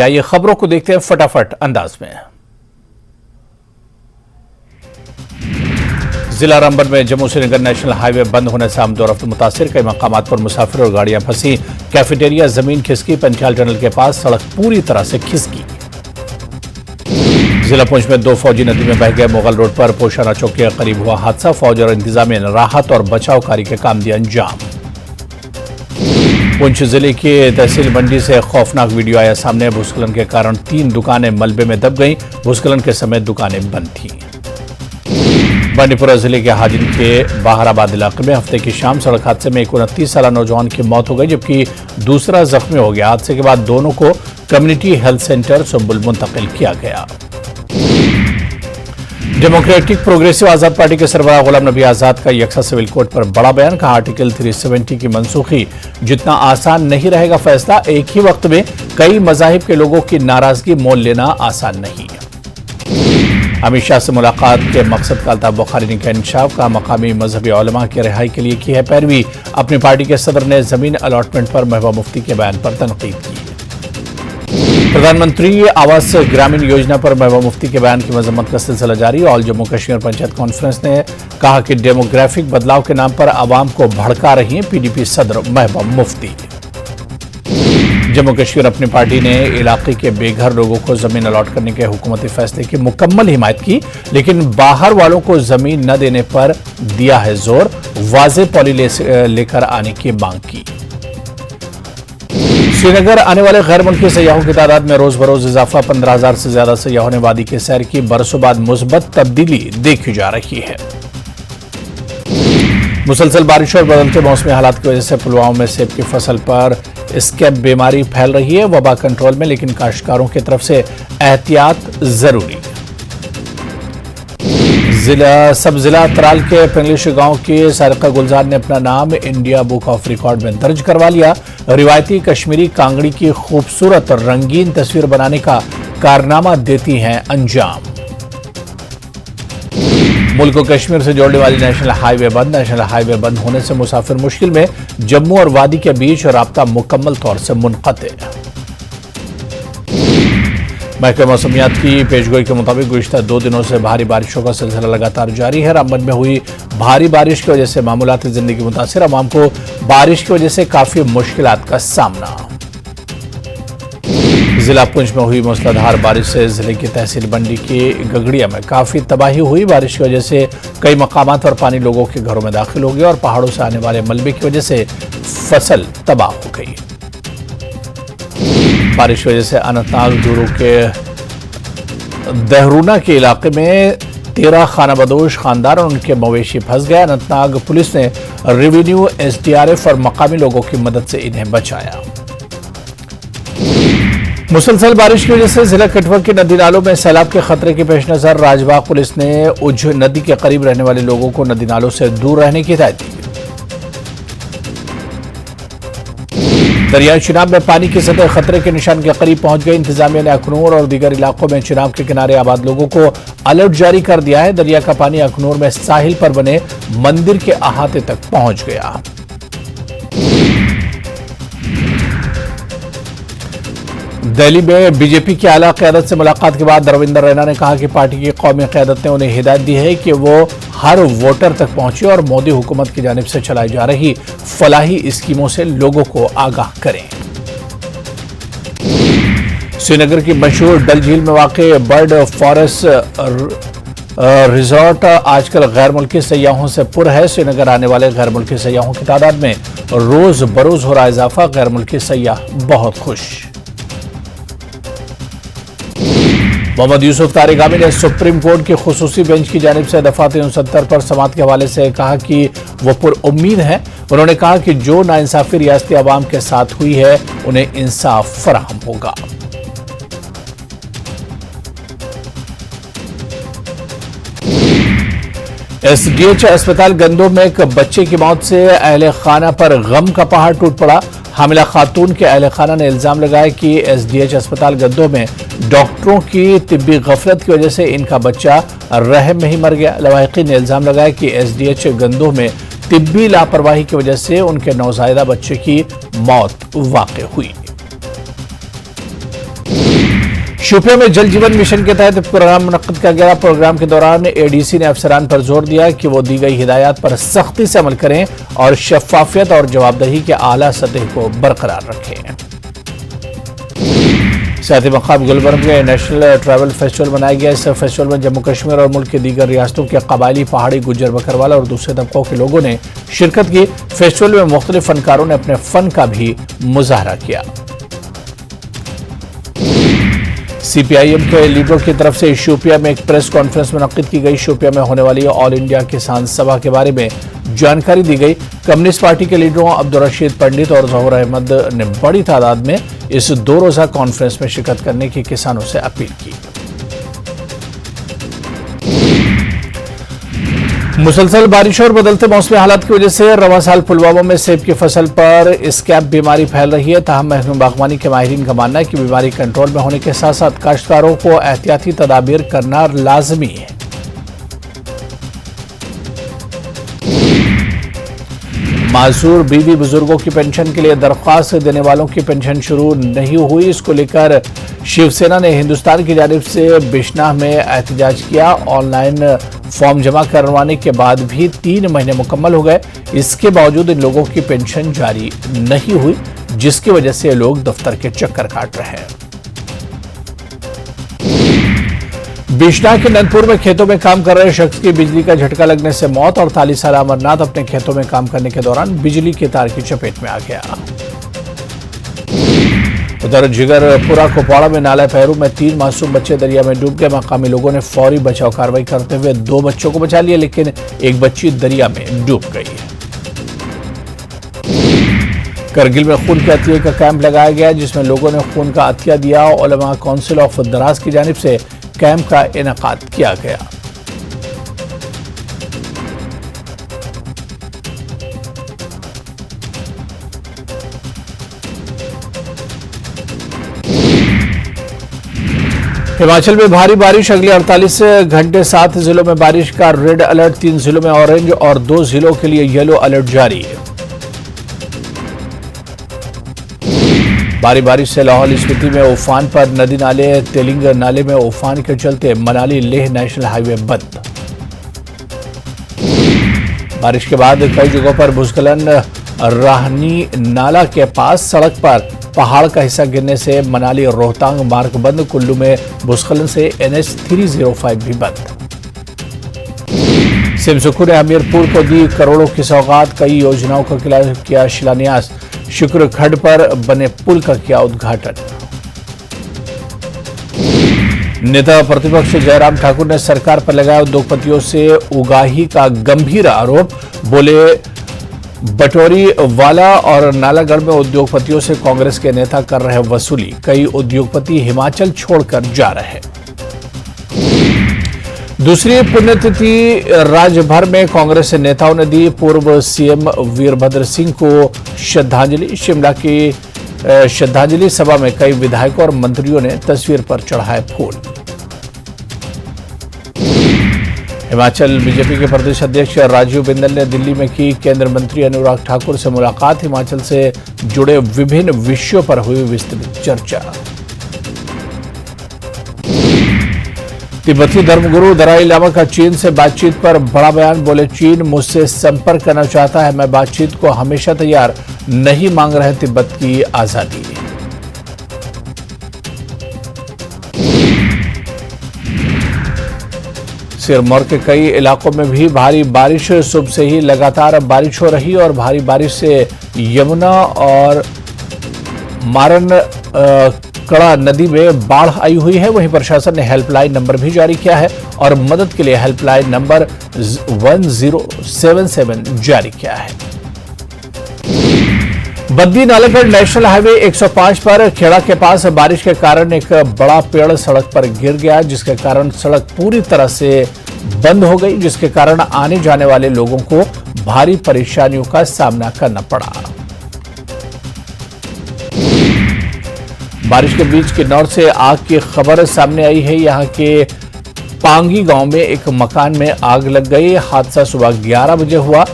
आइए खबरों को देखते हैं फटाफट अंदाज में। जिला रामबन में जम्मू श्रीनगर नेशनल हाईवे बंद होने से आमदोरफ्त मुतासिर, कई मकामात पर मुसाफिर और गाड़ियां फंसी। कैफेटेरिया जमीन खिसकी, पंचाल टनल के पास सड़क पूरी तरह से खिसकी। जिला पुंछ में 2 फौजी नदी में बह गए। मुगल रोड पर पोशाना चौक के करीब हुआ हादसा। फौज और इंतजामिया ने राहत और बचाव कार्य के काम दिया अंजाम। पुंछ जिले के तहसील मंडी से खौफनाक वीडियो आया सामने। भूस्खलन के कारण 3 दुकानें मलबे में दब गईं। भूस्खलन के समय दुकानें बंद थीं। बांडीपुरा जिले के हाजिन के बाहराबाद इलाके में हफ्ते की शाम सड़क हादसे में एक 29 साला नौजवान की मौत हो गई, जबकि दूसरा जख्मी हो गया। हादसे के बाद दोनों को कम्युनिटी हेल्थ सेंटर सुंबुल मुंतकिल किया गया। डेमोक्रेटिक प्रोग्रेसिव आजाद पार्टी के सरबराह गुलाम नबी आजाद का यकसा सिविल कोड पर बड़ा बयान। कहा, आर्टिकल 370 की मनसूखी जितना आसान नहीं रहेगा फैसला। एक ही वक्त में कई मजाहिब के लोगों की नाराजगी मोल लेना आसान नहीं है। अमित शाह से मुलाकात के मकसद का अल्ताफ बुखारी ने किया इंकशाफ। का मकामी मजहबी उलमा की रिहाई के लिए की है पैरवी। अपनी पार्टी के सदर ने जमीन अलॉटमेंट पर महबूबा मुफ्ती के बयान पर तनकीद की। प्रधानमंत्री आवास ग्रामीण योजना पर महबूबा मुफ्ती के बयान की मजम्मत का सिलसिला जारी। ऑल जम्मू कश्मीर पंचायत कॉन्फ्रेंस ने कहा कि डेमोग्राफिक बदलाव के नाम पर आवाम को भड़का रही हैं पीडीपी सदर महबूबा मुफ्ती। जम्मू कश्मीर अपनी पार्टी ने इलाके के बेघर लोगों को जमीन अलॉट करने के हुकूमती फैसले की मुकम्मल हिमायत की, लेकिन बाहर वालों को जमीन न देने पर दिया है जोर। वाज़ेह पॉलिसी लेकर आने की मांग की। श्रीनगर आने वाले गैर मुल्की सयाहों की तादाद में रोज बरोज इजाफा। 15,000 से ज्यादा सयाहों ने वादी के सैर की। बरसों बाद मुस्बत तब्दीली देखी जा रही है। मुसलसल बारिश और बदलते मौसमी हालात की वजह से पुलवामा में सेब की फसल पर स्कैब बीमारी फैल रही है। वबा कंट्रोल में, लेकिन काश्तकारों की तरफ से एहतियात जरूरी। सब जिला तराल के पिंगलिश गांव के सारिका गुलजार ने अपना नाम इंडिया बुक ऑफ रिकॉर्ड में दर्ज करवा लिया। रिवायती कश्मीरी कांगड़ी की खूबसूरत और रंगीन तस्वीर बनाने का कारनामा देती हैं अंजाम। मुल्क को कश्मीर से जोड़ने वाली नेशनल हाईवे बंद। नेशनल हाईवे बंद होने से मुसाफिर मुश्किल में। जम्मू और वादी के बीच राब्ता मुकम्मल तौर से मुनक़ते। महकमे मौसमियात की पेशगोई के मुताबिक गुज़िश्ता 2 दिनों से भारी बारिशों का सिलसिला लगातार जारी है। रामबन में हुई भारी बारिश की वजह से मामूलाती जिंदगी मुतासिर। अवाम को बारिश की वजह से काफी मुश्किलात का सामना। जिला पुंछ में हुई मूसलाधार बारिश से जिले की तहसील मंडी के गगड़िया में काफी तबाही हुई। बारिश की वजह से कई मकामात पर पानी लोगों के घरों में दाखिल हो गया और पहाड़ों से आने वाले मलबे की वजह से फसल तबाह हो गई। बारिश की वजह से अनंतनाग दूरू के दहरूना के इलाके में 13 खानाबदोश खानदार और उनके मवेशी फंस गए। अनंतनाग पुलिस ने रेवेन्यू, एसडीआरएफ और मकामी लोगों की मदद से इन्हें बचाया। मुसलसल बारिश की वजह से जिला कठुआ के नदी नालों में सैलाब के खतरे के पेश नजर राजबाग पुलिस ने उझ नदी के करीब रहने वाले लोगों को नदी नालों से दूर रहने की हिदायत दी। दरियाई चिनाब में पानी की सतह खतरे के निशान के करीब पहुंच गई। इंतजामिया ने अखनूर और दीगर इलाकों में चिनाब के किनारे आबाद लोगों को अलर्ट जारी कर दिया है। दरिया का पानी अखनूर में साहिल पर बने मंदिर के अहाते तक पहुंच गया। दिल्ली में बीजेपी की आला क़यादत से मुलाकात के बाद रविंदर रैना ने कहा कि पार्टी की कौमी क़यादत ने उन्हें हिदायत दी है कि वो हर वोटर तक पहुंचे और मोदी हुकूमत की जानिब से चलाई जा रही फलाही स्कीमों से लोगों को आगाह करें। श्रीनगर की मशहूर डल झील में वाक़े बर्ड फॉरेस्ट रिजॉर्ट आजकल गैर मुल्की सयाहों से पुर है। श्रीनगर आने वाले गैर मुल्की सयाहों की तादाद में रोज बरोज हो रहा इजाफा। गैर मुल्की सयाह बहुत खुश। मोहम्मद यूसुफ तारिगामी ने सुप्रीम कोर्ट की खुसूसी बेंच की जानिब से दफा 370 पर समाअत के हवाले से कहा कि वो पुरउम्मीद है। उन्होंने कहा कि जो नाइंसाफी रियासती अवाम के साथ हुई है उन्हें इंसाफ फराहम होगा। एसडीएच अस्पताल गंदों में एक बच्चे की मौत से अहले खाना पर गम का पहाड़ टूट पड़ा। हामिला खातून के अहले खाना ने इल्जाम लगाया कि एसडीएच अस्पताल गंदों में डॉक्टरों की तिब्बी गफलत की वजह से इनका बच्चा रहम में ही मर गया। लवाहिकीन ने इल्जाम लगाया कि एसडीएच गंदों में तिब्बी लापरवाही की वजह से उनके नौज़ायदा बच्चे की मौत वाक़ हुई। शोपियां में जल जीवन मिशन के तहत प्रोग्राम मुनक्किद किया गया। प्रोग्राम के दौरान एडीसी ने अफसरान पर जोर दिया कि वो दी गई हिदायत पर सख्ती से अमल करें और शफाफियत और जवाबदेही के आला सतह को बरकरार रखें। साथ मकाम गुलबर्ग में नेशनल ट्रैवल फेस्टिवल मनाया गया। इस फेस्टिवल में जम्मू कश्मीर और मुल्क की दीगर रियासतों के कबायली, पहाड़ी, गुज्जर, बकरवाला और दूसरे तबकों के लोगों ने शिरकत की। फेस्टिवल में मुख्तलिफ फनकारों ने अपने फन का भी मुजाहरा किया। सीपीआईएम के लीडरों की तरफ से शोपियां में एक प्रेस कॉन्फ्रेंस मुनक्किद की गई। शोपियां में होने वाली ऑल इंडिया किसान सभा के बारे में जानकारी दी गई। कम्युनिस्ट पार्टी के लीडरों अब्दुल रशीद पंडित और जहूर अहमद ने बड़ी तादाद में इस 2 रोजा कॉन्फ्रेंस में शिरकत करने की किसानों से अपील की। मुसलसल बारिश और बदलते मौसमी हालात की वजह से रवा साल पुलवामा में सेब की फसल पर स्कैब बीमारी फैल रही है। ताहम महकमा बागवानी के माहिरीन का मानना है कि बीमारी कंट्रोल में होने के साथ साथ काश्तकारों को एहतियाती तदाबीर करना लाजमी है। माजूर बीवी बुजुर्गों की पेंशन के लिए दरख्वास्त देने वालों की पेंशन शुरू नहीं हुई। इसको लेकर शिवसेना ने हिंदुस्तान की जानिब से बिश्नाह में एहतजाज किया। ऑनलाइन फॉर्म जमा करवाने के बाद भी 3 महीने मुकम्मल हो गए। इसके बावजूद इन लोगों की पेंशन जारी नहीं हुई, जिसकी वजह से लोग दफ्तर के चक्कर काट रहे हैं। बिश्नाह के नंदपुर में खेतों में काम कर रहे शख्स की बिजली का झटका लगने से मौत। 48 साल अमरनाथ अपने खेतों में काम करने के दौरान बिजली के तार की चपेट में आ गया। उधर जिगरपुरा कुपवाड़ा में नाला पैरू में 3 मासूम बच्चे दरिया में डूब गए। मकामी लोगों ने फौरी बचाव कार्रवाई करते हुए 2 बच्चों को बचा लिया, लेकिन एक बच्ची दरिया में डूब गई। करगिल में खून के अतिये का कैंप लगाया गया, जिसमें लोगों ने खून का अतिया दिया। उलमा काउंसिल ऑफ दराज की जानिब से कैंप का इनेकाद किया गया। हिमाचल में भारी बारिश। अगले 48 घंटे 7 जिलों में बारिश का रेड अलर्ट, 3 जिलों में ऑरेंज और 2 जिलों के लिए येलो अलर्ट जारी है। भारी बारिश से लाहौल स्पीति में उफान पर नदी नाले। तेलिंग नाले में उफान के चलते मनाली लेह नेशनल हाईवे बंद। बारिश के बाद कई जगहों पर भूस्खलन। राहनी नाला के पास सड़क पर पहाड़ का हिस्सा गिरने से मनाली रोहतांग मार्ग बंद। कुल्लू में भूस्खलन से NH 305 भी बंद। सिमसुखू ने हमीरपुर को दी करोड़ों की सौगात। कई योजनाओं का किया शिलान्यास। शुक्र खड्ड पर बने पुल का किया उद्घाटन। नेता प्रतिपक्ष जयराम ठाकुर ने सरकार पर लगाया उद्योगपतियों से उगाही का गंभीर आरोप। बोले बटोरी वाला और नालागढ़ में उद्योगपतियों से कांग्रेस के नेता कर रहे वसूली। कई उद्योगपति हिमाचल छोड़कर जा रहे हैं। दूसरी पुण्यतिथि राज्य भर में कांग्रेस नेताओं ने दी। पूर्व सीएम वीरभद्र सिंह को श्रद्धांजलि। शिमला की श्रद्धांजलि सभा में कई विधायकों और मंत्रियों ने तस्वीर पर चढ़ाए फूल। हिमाचल बीजेपी के प्रदेश अध्यक्ष राजीव बिंदल ने दिल्ली में की केंद्रीय मंत्री अनुराग ठाकुर से मुलाकात। हिमाचल से जुड़े विभिन्न विषयों पर हुई विस्तृत चर्चा। तिब्बती धर्मगुरु दलाई लामा का चीन से बातचीत पर बड़ा बयान। बोले चीन मुझसे संपर्क करना चाहता है, मैं बातचीत को हमेशा तैयार, नहीं मांग रहे तिब्बत की आजादी। सिरमौर के कई इलाकों में भी भारी बारिश। सुबह से ही लगातार बारिश हो रही और भारी बारिश से यमुना और मारन कड़ा नदी में बाढ़ आई हुई है। वहीं प्रशासन ने हेल्पलाइन नंबर भी जारी किया है और मदद के लिए हेल्पलाइन नंबर 1077 जारी किया है। बद्दी नालागढ़ नेशनल हाईवे 105 पर खेड़ा के पास बारिश के कारण एक बड़ा पेड़ सड़क पर गिर गया, जिसके कारण सड़क पूरी तरह से बंद हो गई, जिसके कारण आने जाने वाले लोगों को भारी परेशानियों का सामना करना पड़ा। बारिश के बीच किन्नौर से आग की खबर सामने आई है। यहां के पांगी गांव में एक मकान में आग लग गई। हादसा सुबह 11 बजे हुआ।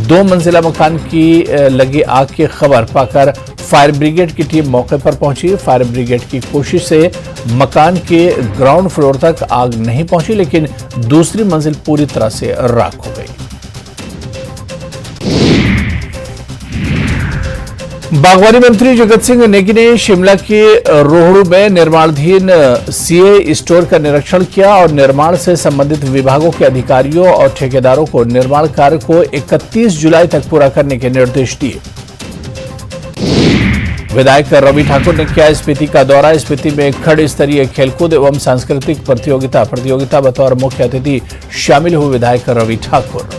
2 मंजिला मकान की लगी आग की खबर पाकर फायर ब्रिगेड की टीम मौके पर पहुंची। फायर ब्रिगेड की कोशिश से मकान के ग्राउंड फ्लोर तक आग नहीं पहुंची, लेकिन दूसरी मंजिल पूरी तरह से राख हो गई। बागवानी मंत्री जगत सिंह नेगी ने शिमला के रोहड़ू में निर्माणाधीन सीए स्टोर का निरीक्षण किया और निर्माण से संबंधित विभागों के अधिकारियों और ठेकेदारों को निर्माण कार्य को 31 जुलाई तक पूरा करने के निर्देश दिए। विधायक रवि ठाकुर ने किया स्पीति का दौरा। स्पीति में खंड स्तरीय खेलकूद एवं सांस्कृतिक प्रतियोगिता बतौर मुख्य अतिथि शामिल हुए विधायक रवि ठाकुर।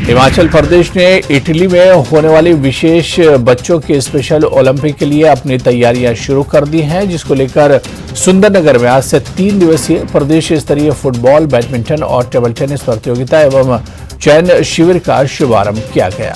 हिमाचल प्रदेश ने इटली में होने वाली विशेष बच्चों के स्पेशल ओलंपिक के लिए अपनी तैयारियां शुरू कर दी हैं, जिसको लेकर सुंदरनगर में आज से 3 दिवसीय प्रदेश स्तरीय फुटबॉल, बैडमिंटन और टेबल टेनिस प्रतियोगिता एवं चयन शिविर का शुभारंभ किया गया।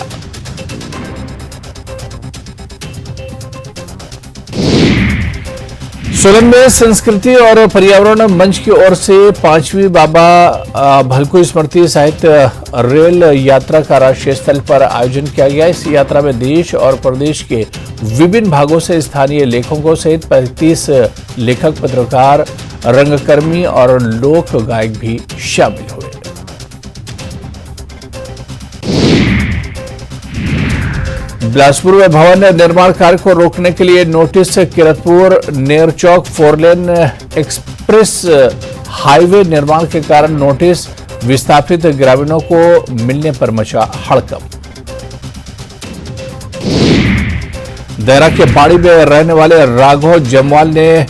सोलन में संस्कृति और पर्यावरण मंच की ओर से 5वीं बाबा भलकू स्मृति साहित्य रेल यात्रा का राष्ट्रीय स्थल पर आयोजन किया गया। इस यात्रा में देश और प्रदेश के विभिन्न भागों से स्थानीय लेखकों सहित 35 लेखक, पत्रकार, रंगकर्मी और लोक गायक भी शामिल हुए। बिलासपुर में भवन निर्माण कार्य को रोकने के लिए नोटिस। किरतपुर नेरचौक 4 लेन एक्सप्रेस हाईवे निर्माण के कारण नोटिस। विस्थापित ग्रामीणों को मिलने पर मचा हड़कंप। देहरा के बाड़ी में रहने वाले राघव जमवाल ने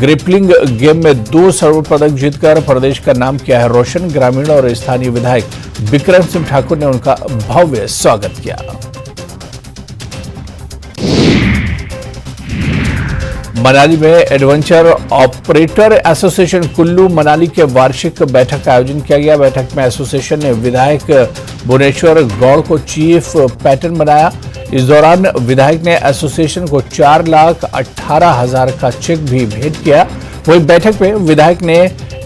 ग्रिपलिंग गेम में 2 स्वर्ण पदक जीतकर प्रदेश का नाम किया है रोशन। ग्रामीण और स्थानीय विधायक विक्रम सिंह ठाकुर ने उनका भव्य स्वागत किया। मनाली में adventure operator association Kullu Manali के वार्षिक बैठक का आयोजन किया गया। बैठक में एसोसिएशन ने विधायक भुवनेश्वर गौड़ को चीफ पैटर्न बनाया। इस दौरान विधायक ने एसोसिएशन को 4,18,000 का चेक भी भेंट किया। वहीं बैठक में विधायक ने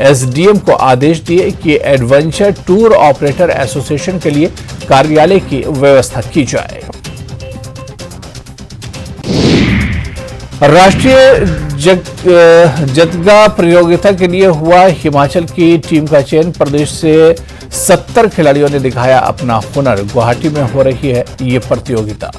एसडीएम को आदेश दिए कि एडवेंचर टूर ऑपरेटर एसोसिएशन के लिए कार्यालय की व्यवस्था की जाए। राष्ट्रीय जतगा प्रतियोगिता के लिए हुआ हिमाचल की टीम का चयन। प्रदेश से 70 खिलाड़ियों ने दिखाया अपना हुनर। गुवाहाटी में हो रही है ये प्रतियोगिता।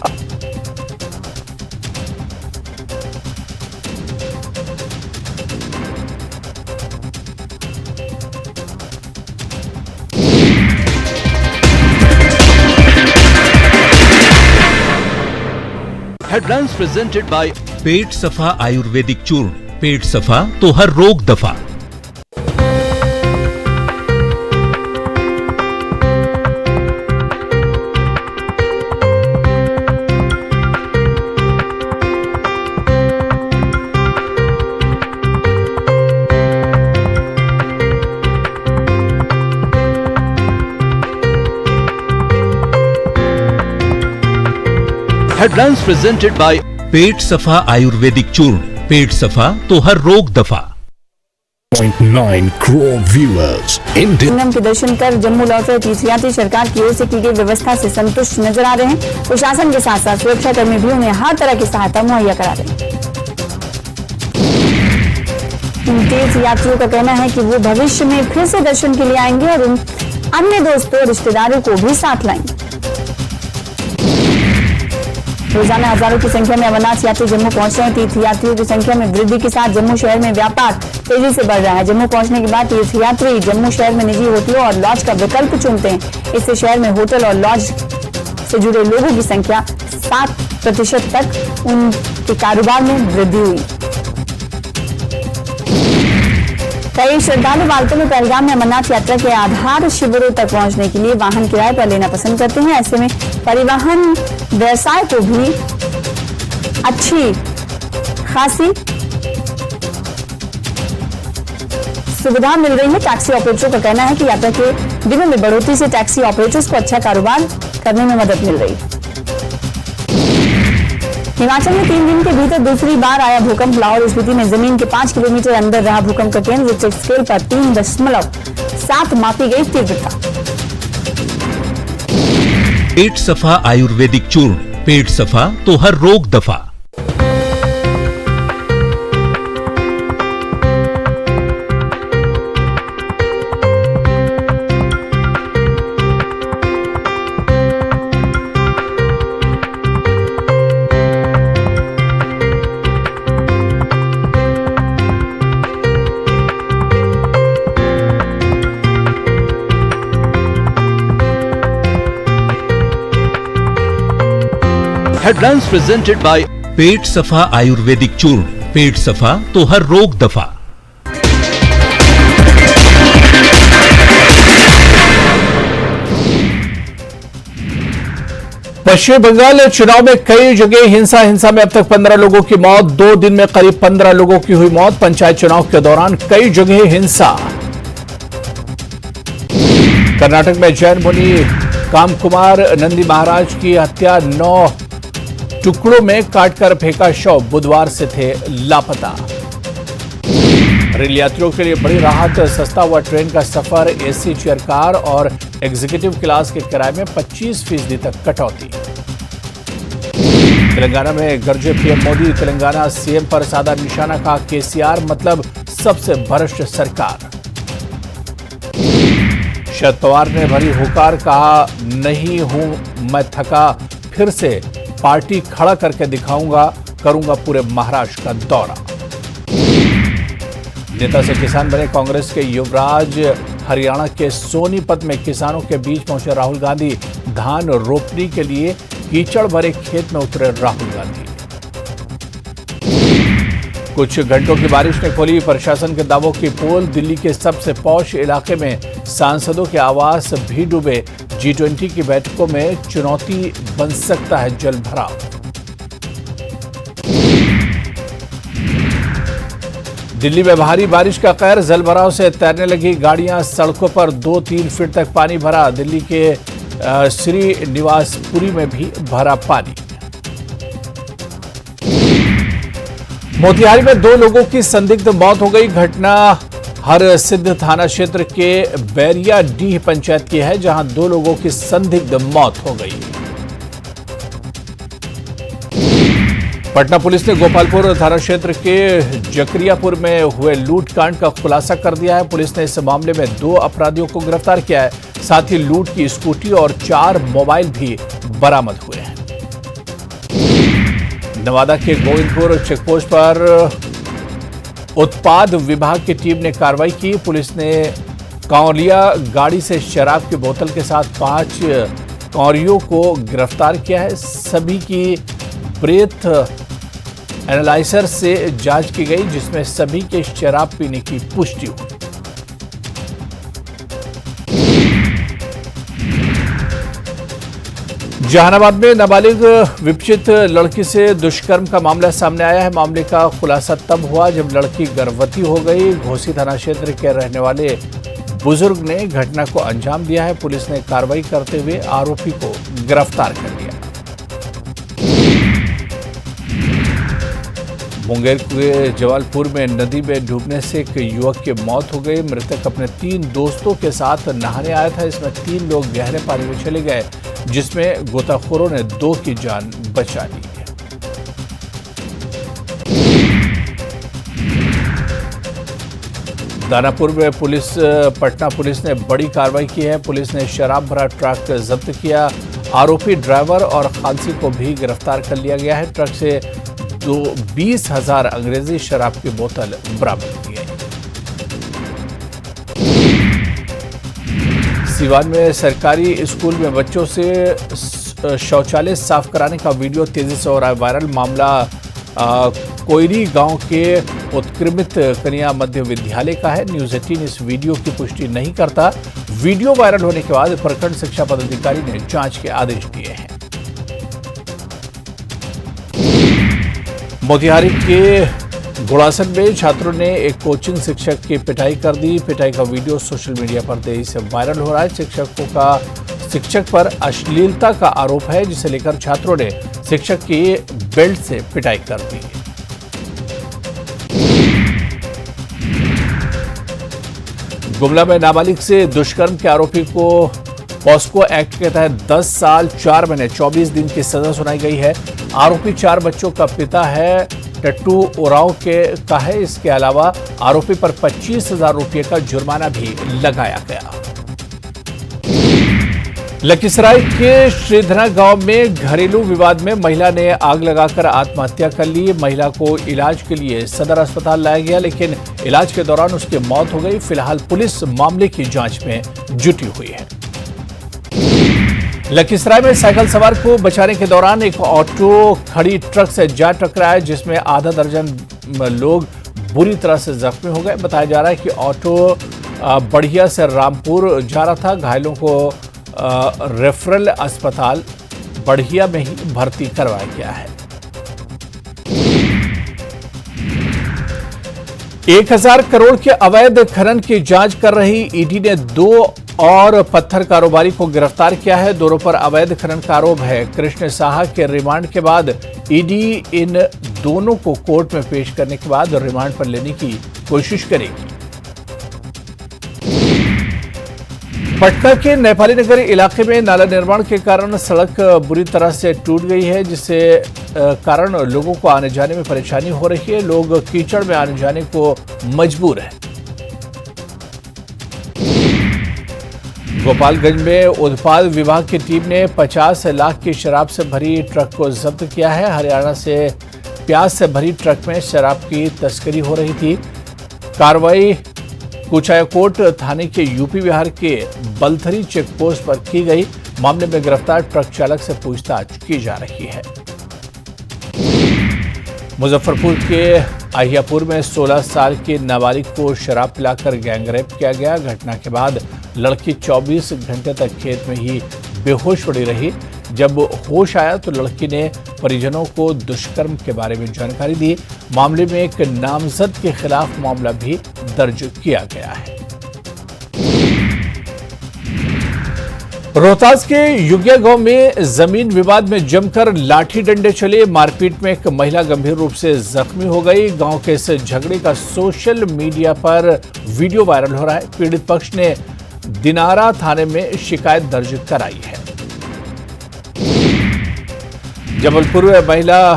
Headlines presented by पेट सफा आयुर्वेदिक चूर्ण। पेट सफा तो हर रोग दफा। Headlines presented by पेट सफा आयुर्वेदिक चूर्ण। पेट सफा तो हर रोग दफा। 0.9 crore viewers. संगम के दर्शन कर जम्मू लौट रहे तीर्थयात्री सरकार की ओर से की गई व्यवस्था से संतुष्ट नजर आ रहे हैं। प्रशासन के साथ साथ सुरक्षा कर्मी भी उन्हें हर तरह की सहायता मुहैया करा रहे हैं। इन तीर्थयात्रियों का कहना है कि वो भविष्य में फिर से दर्शन के लिए आएंगे और उन अन्य दोस्तों और रिश्तेदारों को भी साथ लाएंगे। रोजाना हजारों की संख्या में अमरनाथ यात्री जम्मू पहुंच रहे हैं। तीर्थयात्रियों की संख्या में वृद्धि के साथ जम्मू शहर में व्यापार तेजी से बढ़ रहा है। जम्मू पहुंचने के बाद तीर्थयात्री जम्मू शहर में निजी होटलों और लॉज का विकल्प चुनते हैं। इससे शहर में होटल और लॉज से जुड़े लोगों की संख्या 7% तक उनके कारोबार में वृद्धि हुई। कई श्रद्धालु वाल्तों में पहलगाम में अमरनाथ यात्रा के आधार शिविरों तक पहुंचने के लिए वाहन किराए पर लेना पसंद करते हैं। ऐसे में परिवहन व्यवसाय को भी अच्छी खासी सुविधा मिल रही है। टैक्सी ऑपरेटरों का कहना है कि यात्रा के दिनों में बढ़ोतरी से टैक्सी ऑपरेटर्स को अच्छा कारोबार करने में मदद मिल रही है। हिमाचल में 3 दिन के भीतर दूसरी बार आया भूकंप। लाहौल स्पीति में जमीन के 5 किलोमीटर अंदर रहा भूकंप का केंद्र। रिक्टर स्केल पर 3.7 मापी गई तीव्रता। पेट सफा आयुर्वेदिक चूर्ण, पेट सफा तो हर रोग दफा। हेडलाइंस प्रेजेंटेड बाय पेट सफा आयुर्वेदिक चूर्ण, पेट सफा तो हर रोग दफा। पश्चिम बंगाल चुनाव में कई जगह हिंसा में अब तक 15 लोगों की मौत। 2 दिन में करीब 15 लोगों की हुई मौत। पंचायत चुनाव के दौरान कई जगह हिंसा। कर्नाटक में जैन मुनि कामकुमार नंदी महाराज की हत्या, 9 टुकड़ों में काटकर फेंका शव, बुधवार से थे लापता। रेल यात्रियों के लिए बड़ी राहत, सस्ता हुआ ट्रेन का सफर, एसी चेयर कार और एग्जीक्यूटिव क्लास के किराए में 25% तक कटौती। तेलंगाना में गरजे पीएम मोदी, तेलंगाना सीएम पर साधा निशाना, कहा केसीआर मतलब सबसे भ्रष्ट सरकार। शरद पवार ने भरी हुकार, कहा नहीं हूं मैं थका, फिर से पार्टी खड़ा करके दिखाऊंगा, करूंगा पूरे महाराष्ट्र का दौरा। नेता से किसान बने कांग्रेस के युवराज, हरियाणा के सोनीपत में किसानों के बीच पहुंचे राहुल गांधी। धान रोपनी के लिए कीचड़ भरे खेत में उतरे राहुल गांधी। कुछ घंटों की बारिश ने खोली प्रशासन के दावों की पोल। दिल्ली के सबसे पॉश इलाके में सांसदों के आवास भी डूबे। G20 की बैठकों में चुनौती बन सकता है जल भराव। दिल्ली में भारी बारिश का कहर, जल भराव से तैरने लगी गाड़ियां सड़कों पर। 2-3 फीट तक पानी भरा। दिल्ली के श्रीनिवासपुरी में भी भरा पानी। मोतिहारी में 2 लोगों की संदिग्ध मौत हो गई। घटना हर सिद्ध थाना क्षेत्र के बैरिया डीह पंचायत की है, जहां 2 लोगों की संदिग्ध मौत हो गई। पटना पुलिस ने गोपालपुर थाना क्षेत्र के जकरियापुर में हुए लूटकांड का खुलासा कर दिया है। पुलिस ने इस मामले में 2 अपराधियों को गिरफ्तार किया है। साथ ही लूट की स्कूटी और 4 मोबाइल भी बरामद हुए हैं। नवादा के गोविंदपुर चेकपोस्ट पर उत्पाद विभाग की टीम ने कार्रवाई की। पुलिस ने कांवरिया गाड़ी से शराब की बोतल के साथ 5 कांवरियों को गिरफ्तार किया है। सभी की ब्रेथ एनालाइजर से जांच की गई, जिसमें सभी के शराब पीने की पुष्टि हुई। जहानाबाद में नाबालिग विपचित लड़की से दुष्कर्म का मामला सामने आया है। मामले का खुलासा तब हुआ जब लड़की गर्भवती हो गई। घोसी थाना क्षेत्र के रहने वाले बुजुर्ग ने घटना को अंजाम दिया है। पुलिस ने कार्रवाई करते हुए आरोपी को गिरफ्तार कर लिया। मुंगेर के जवालपुर में नदी में डूबने से एक युवक की मौत हो गई। मृतक अपने 3 दोस्तों के साथ नहाने आया था। इसमें 3 लोग गहरे पानी में चले गए, जिसमें गोताखोरों ने 2 की जान बचा ली है। दानापुर में पटना पुलिस ने बड़ी कार्रवाई की है। पुलिस ने शराब भरा ट्रक जब्त किया। आरोपी ड्राइवर और खालसी को भी गिरफ्तार कर लिया गया है। ट्रक से 20,000 अंग्रेजी शराब की बोतल बरामद की गई। सीवान में सरकारी स्कूल में बच्चों से शौचालय साफ कराने का वीडियो तेजी से हो रहा है वायरल। मामला कोयरी गांव के उत्क्रमित कन्या मध्य विद्यालय का है। न्यूज 18 इस वीडियो की पुष्टि नहीं करता। वीडियो वायरल होने के बाद प्रखंड शिक्षा पदाधिकारी ने जांच के आदेश दिए हैं। मोतिहारी के घोड़ासन में छात्रों ने एक कोचिंग शिक्षक की पिटाई कर दी। पिटाई का वीडियो सोशल मीडिया पर तेजी से वायरल हो रहा है। शिक्षक पर अश्लीलता का आरोप है, जिसे लेकर छात्रों ने शिक्षक की बेल्ट से पिटाई कर दी। गुमला में नाबालिग से दुष्कर्म के आरोपी को पॉस्को एक्ट के तहत 10 साल 4 महीने 24 दिन की सजा सुनाई गई है। आरोपी 4 बच्चों का पिता है, टट्टू उरांव का है। इसके अलावा आरोपी पर 25,000 रुपये का जुर्माना भी लगाया गया। लखीसराय के श्रीधना गांव में घरेलू विवाद में महिला ने आग लगाकर आत्महत्या कर ली। महिला को इलाज के लिए सदर अस्पताल लाया गया, लेकिन इलाज के दौरान उसकी मौत हो गई। फिलहाल पुलिस मामले की जांच में जुटी हुई है। लखीसराय में साइकिल सवार को बचाने के दौरान एक ऑटो खड़ी ट्रक से जा टकराया, जिसमें आधा दर्जन लोग बुरी तरह से जख्मी हो गए। बताया जा रहा है कि ऑटो बढ़िया से रामपुर जा रहा था। घायलों को रेफरल अस्पताल बढ़िया में ही भर्ती करवाया गया है। 1000 करोड़ के अवैध खनन की जांच कर रही ईडी ने 2 और पत्थर कारोबारी को गिरफ्तार किया है। दोनों पर अवैध खनन का आरोप है। कृष्ण साहा के रिमांड के बाद ईडी इन दोनों को कोर्ट में पेश करने के बाद रिमांड पर लेने की कोशिश करेगी। पटना के नेपाली नगर इलाके में नाला निर्माण के कारण सड़क बुरी तरह से टूट गई है, जिससे कारण लोगों को आने जाने में परेशानी हो रही है। लोग कीचड़ में आने जाने को मजबूर हैं। गोपालगंज में उत्पाद विभाग की टीम ने 50 लाख की शराब से भरी ट्रक को जब्त किया है। हरियाणा से प्याज से भरी ट्रक में शराब की तस्करी हो रही थी। कार्रवाई कुचायकोट थाने के यूपी बिहार के बलथरी चेकपोस्ट पर की गई। मामले में गिरफ्तार ट्रक चालक से पूछताछ की जा रही है। मुजफ्फरपुर के अहियापुर में 16 साल की नाबालिग को शराब पिलाकर गैंगरेप किया गया। घटना के बाद लड़की 24 घंटे तक खेत में ही बेहोश पड़ी रही। जब होश आया तो लड़की ने परिजनों को दुष्कर्म के बारे में जानकारी दी। मामले में एक नामजद के खिलाफ मामला भी दर्ज किया गया है। रोहतास के युगिया गांव में जमीन विवाद में जमकर लाठी डंडे चले। मारपीट में एक महिला गंभीर रूप से जख्मी हो गई। गांव के इस झगड़े का सोशल मीडिया पर वीडियो वायरल हो रहा है। पीड़ित पक्ष ने दिनारा थाने में शिकायत दर्ज कराई है। जबलपुर में महिला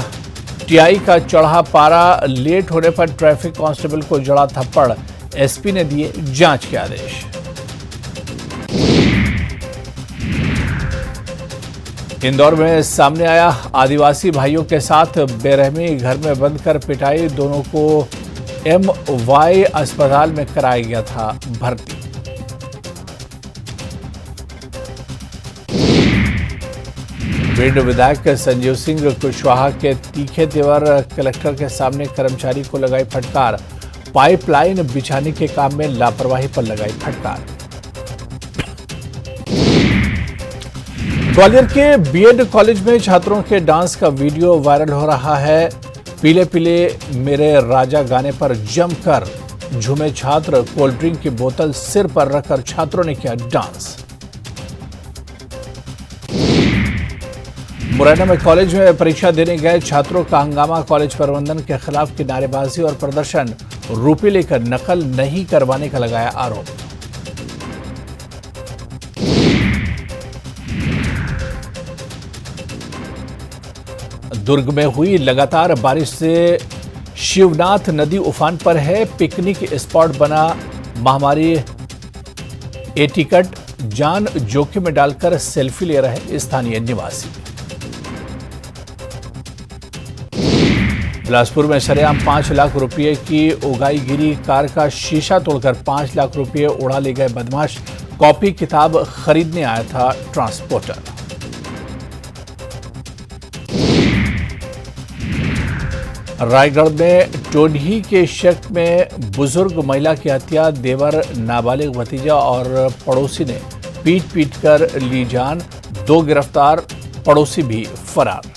टीआई का चढ़ा पारा लेट होने पर ट्रैफिक कांस्टेबल को जड़ा थप्पड़। एसपी ने दिए जांच के आदेश। इंदौर में सामने आया आदिवासी भाइयों के साथ बेरहमी। घर में बंद कर पिटाई। दोनों को MY अस्पताल में कराया गया था भर्ती। भिंड विधायक संजीव सिंह कुशवाहा के तीखे तेवर। कलेक्टर के सामने कर्मचारी को लगाई फटकार। पाइपलाइन बिछाने के काम में लापरवाही पर लगाई फटकार। ग्वालियर के बीएड कॉलेज में छात्रों के डांस का वीडियो वायरल हो रहा है। पीले पीले मेरे राजा गाने पर जमकर झूमे छात्र। कोल्ड ड्रिंक की बोतल सिर पर रखकर छात्रों ने किया डांस। मुरैना में कॉलेज में परीक्षा देने गए छात्रों का हंगामा। कॉलेज प्रबंधन के खिलाफ की नारेबाजी और प्रदर्शन। रुपये लेकर नकल नहीं करवाने का लगाया आरोप। दुर्ग में हुई लगातार बारिश से शिवनाथ नदी उफान पर है। पिकनिक स्पॉट बना महामारी। टिकट जान जोखिम में डालकर सेल्फी ले रहे स्थानीय निवासी। बिलासपुर में सरेआम 5 लाख रुपए की उगाई गिरी। कार का शीशा तोड़कर 5 लाख रुपए उड़ा ले गए बदमाश। कॉपी किताब खरीदने आया था ट्रांसपोर्टर। रायगढ़ में टोढ़ी के शक में बुजुर्ग महिला की हत्या। देवर, नाबालिग भतीजा और पड़ोसी ने पीट कर ली जान। 2 गिरफ्तार, पड़ोसी भी फरार।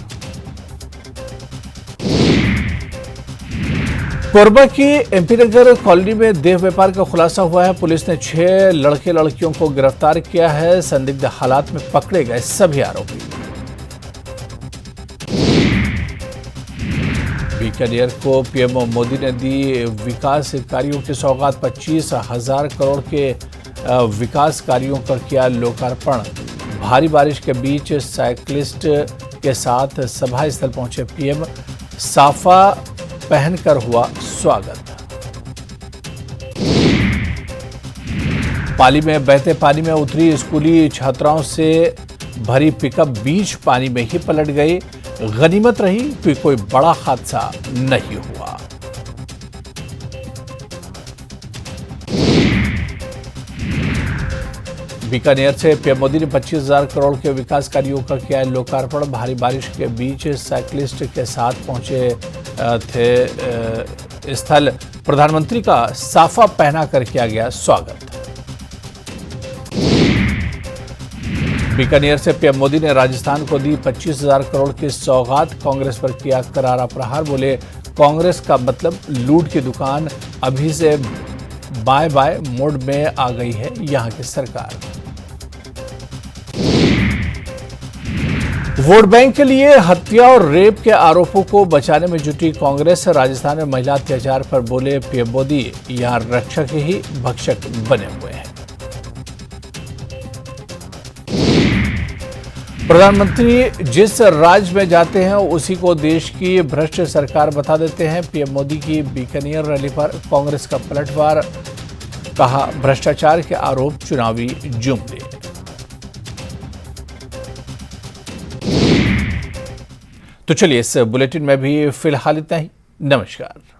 कोरबा की एमपी नगर कॉलोनी में देह व्यापार का खुलासा हुआ है। पुलिस ने 6 लड़के लड़कियों को गिरफ्तार किया है। संदिग्ध हालात में पकड़े गए सभी आरोपी। बीकानेर को पीएम मोदी ने दी विकास कार्यों की सौगात। 25,000 करोड़ के विकास कार्यों का किया लोकार्पण। भारी बारिश के बीच साइकिलिस्ट के साथ सभा स्थल पहुंचे पीएम। साफा पहनकर हुआ स्वागत। पाली में बहते पानी में उतरी स्कूली छात्राओं से भरी पिकअप बीच पानी में ही पलट गई। गनीमत रही कि कोई बड़ा हादसा नहीं हुआ। बीकानेर से पीएम मोदी ने 25,000 करोड़ के विकास कार्यों का किया लोकार्पण। भारी बारिश के बीच साइकिलिस्ट के साथ पहुंचे थे स्थल। प्रधानमंत्री का साफा पहनाकर किया गया स्वागत। बीकानेर से पीएम मोदी ने राजस्थान को दी 25,000 करोड़ की सौगात। कांग्रेस पर किया करारा प्रहार। बोले कांग्रेस का मतलब लूट की दुकान। अभी से बाय बाय मोड में आ गई है यहां की सरकार। वोट बैंक के लिए हत्या और रेप के आरोपों को बचाने में जुटी कांग्रेस। राजस्थान में महिला अत्याचार पर बोले पीएम मोदी, यहां रक्षक ही भक्षक बने हुए हैं। प्रधानमंत्री जिस राज्य में जाते हैं उसी को देश की भ्रष्ट सरकार बता देते हैं। पीएम मोदी की बीकानेर रैली पर कांग्रेस का पलटवार। कहा भ्रष्टाचार के आरोप चुनावी जुमले। तो चलिए इस बुलेटिन में भी फिलहाल इतना ही। नमस्कार।